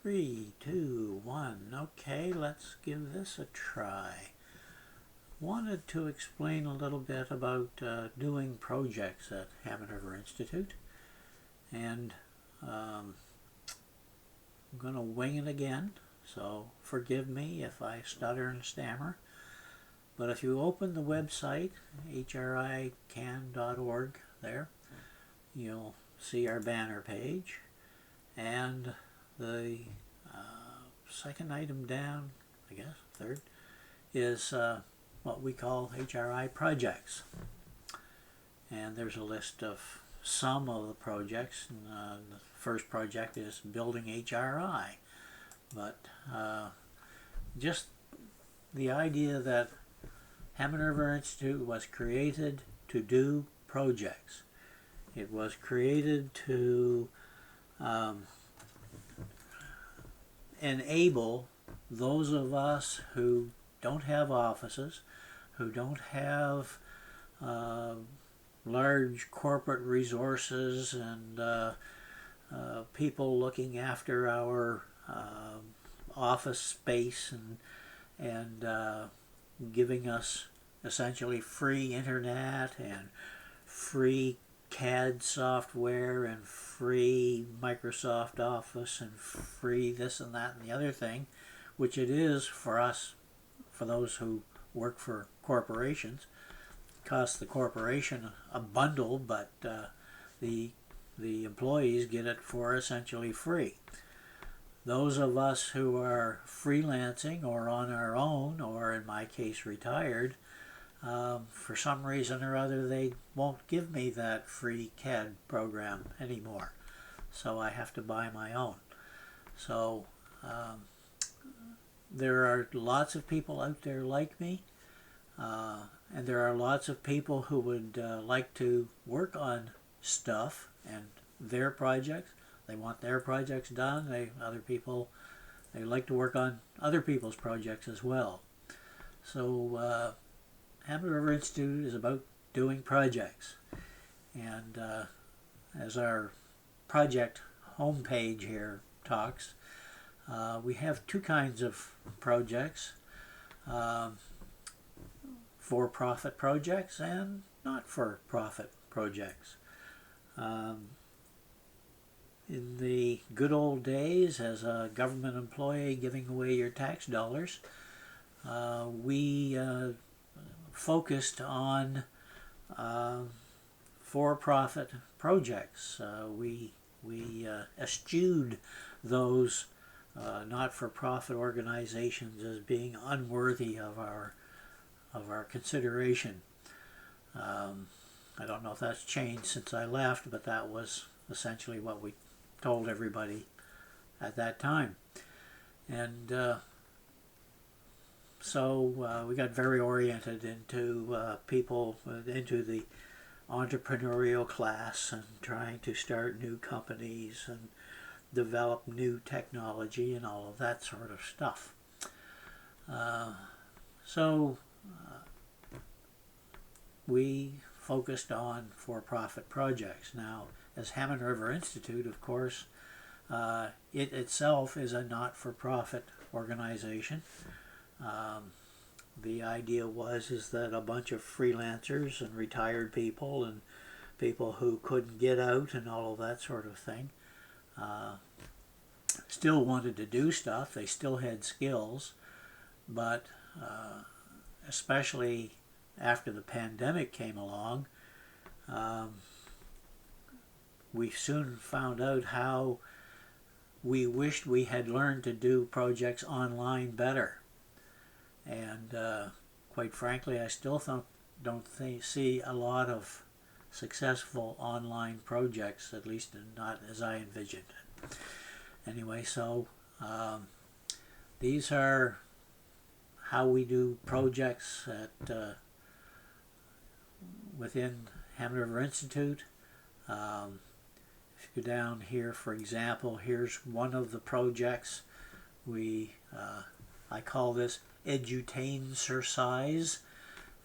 3, 2, 1. Okay, let's give this a try. Wanted to explain a little bit about doing projects at Hammond River Institute, and I'm going to wing it again, so forgive me if I stutter and stammer. But if you open the website, HRIcan.org there, you'll see our banner page, and the second item down, I guess, third, is what we call HRI projects. And there's a list of some of the projects. And, the first project is building HRI. But just the idea that Hammond River Institute was created to do projects. It was created to enable those of us who don't have offices, who don't have large corporate resources and people looking after our office space and giving us essentially free internet and free CAD software and free Microsoft Office and free this and that and the other thing, which it is for us, for those who work for corporations. It costs the corporation a bundle, but the employees get it for essentially free. Those of us who are freelancing or on our own, or in my case retired, for some reason or other they won't give me that free CAD program anymore, so I have to buy my own. So there are lots of people out there like me, and there are lots of people who would like to work on stuff and their projects. They want their projects done. Other people, they like to work on other people's projects as well. So Hammond River Institute is about doing projects, and as our project homepage here talks, we have two kinds of projects: for-profit projects and not-for-profit projects. In the good old days, as a government employee giving away your tax dollars, we focused on for-profit projects. We eschewed those not-for-profit organizations as being unworthy of our consideration. I don't know if that's changed since I left, but that was essentially what we told everybody at that time. And so we got very oriented into into the entrepreneurial class and trying to start new companies and develop new technology and all of that sort of stuff. So we focused on for-profit projects. Now, as Hammond River Institute, of course, it itself is a not-for-profit organization. The idea is that a bunch of freelancers and retired people and people who couldn't get out and all of that sort of thing still wanted to do stuff. They still had skills, but especially after the pandemic came along, we soon found out how we wished we had learned to do projects online better. And quite frankly, I still don't see a lot of successful online projects, at least not as I envisioned it. Anyway, so these are how we do projects at within Hammond River Institute. If you go down here, for example, here's one of the projects. I call this Edutain-cercise,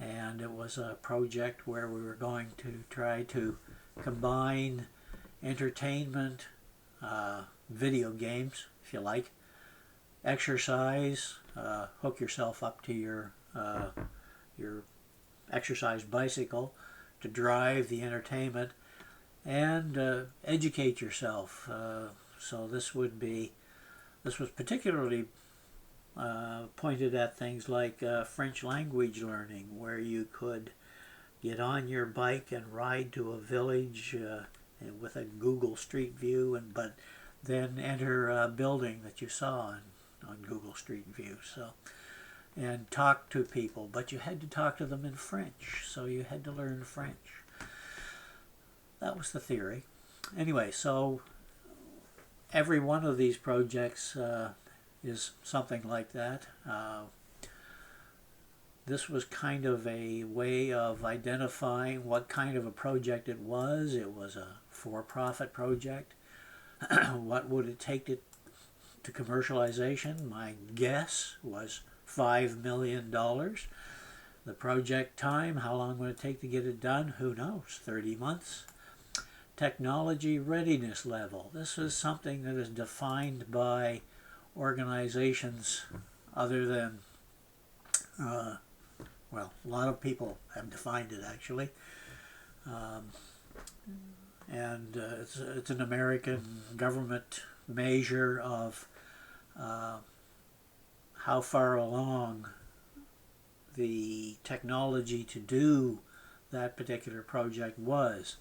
and it was a project where we were going to try to combine entertainment, video games, if you like. Exercise, hook yourself up to your exercise bicycle to drive the entertainment, and educate yourself. So this was particularly pointed at things like French language learning, where you could get on your bike and ride to a village with a Google Street View, but then enter a building that you saw on Google Street View. So, and talk to people, but you had to talk to them in French, so you had to learn French. That was the theory. Anyway, so every one of these projects is something like that. This was kind of a way of identifying what kind of a project it was. It was a for-profit project. What would it take to commercialization? My guess was $5 million. The project time, how long would it take to get it done? Who knows? 30 months. Technology readiness level. This is something that is defined by organizations other than, well, a lot of people have defined it actually. It's an American government measure of how far along the technology to do that particular project was.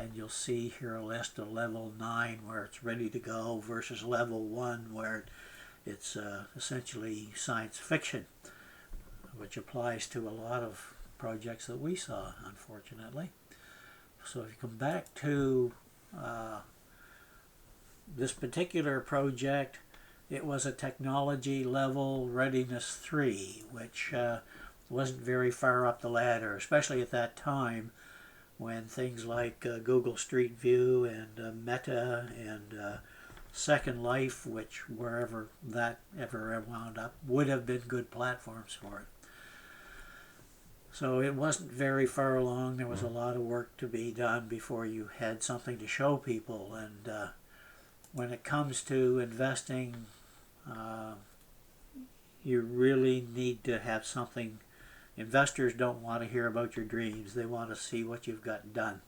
And you'll see here a list of level 9 where it's ready to go versus level 1 where it's essentially science fiction, which applies to a lot of projects that we saw, unfortunately. So if you come back to this particular project, it was a technology level readiness 3, which wasn't very far up the ladder, especially at that time when things like Google Street View and Meta and Second Life, which wherever that ever wound up, would have been good platforms for it. So it wasn't very far along. There was a lot of work to be done before you had something to show people. And when it comes to investing, you really need to have something. Investors don't want to hear about your dreams. They want to see what you've got done.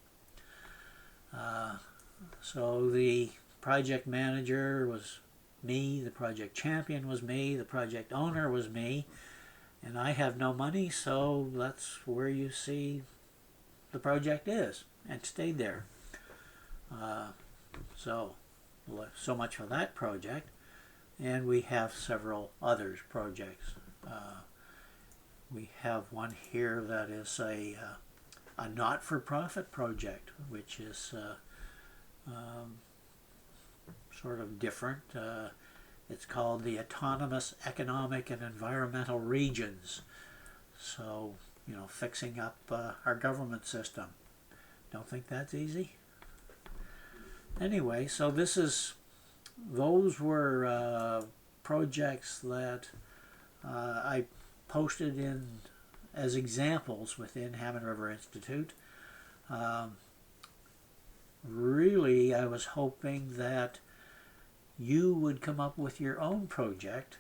So the project manager was me, the project champion was me, the project owner was me, and I have no money, so that's where you see the project is, and stayed there. So much for that project, and we have several other projects. We have one here that is a not-for-profit project, which is sort of different. It's called the Autonomous Economic and Environmental Regions. So, you know, fixing up our government system. Don't think that's easy? Anyway, so those were projects that I posted in as examples within Hammond River Institute. Really, I was hoping that you would come up with your own project,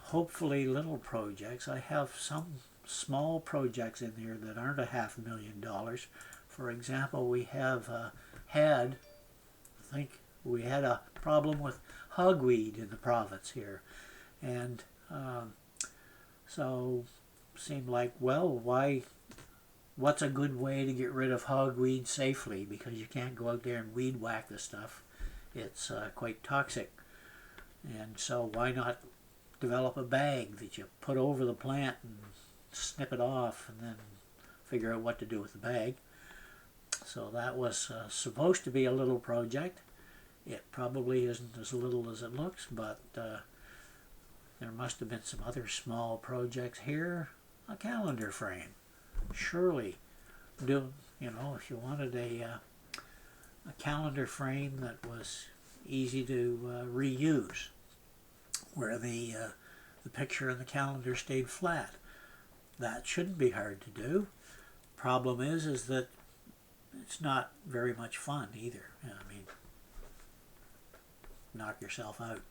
hopefully little projects. I have some small projects in here that aren't $500,000. For example, we have had a problem with hogweed in the province here, and so seemed like, well, what's a good way to get rid of hogweed safely, because you can't go out there and weed whack the stuff. It's quite toxic. And so why not develop a bag that you put over the plant and snip it off and then figure out what to do with the bag. So that was supposed to be a little project. It probably isn't as little as it looks, but there must have been some other small projects here. A calendar frame. Surely, if you wanted a calendar frame that was easy to reuse, where the picture in the calendar stayed flat. That shouldn't be hard to do. Problem is that it's not very much fun either. I mean, knock yourself out.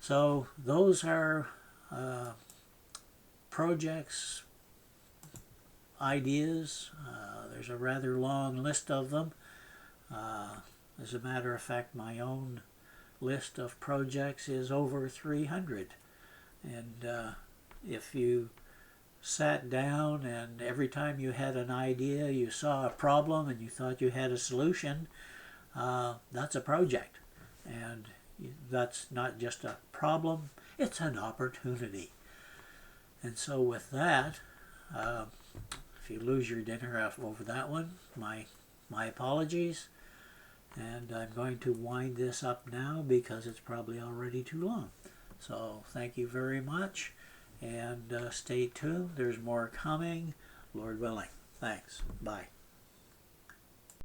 So those are projects, ideas. There's a rather long list of them. As a matter of fact, my own list of projects is over 300. And if you sat down and every time you had an idea, you saw a problem and you thought you had a solution, that's a project. And that's not just a problem, it's an opportunity. And so with that, if you lose your dinner over that one, my apologies. And I'm going to wind this up now because it's probably already too long. So thank you very much, and stay tuned. There's more coming, Lord willing. Thanks. Bye.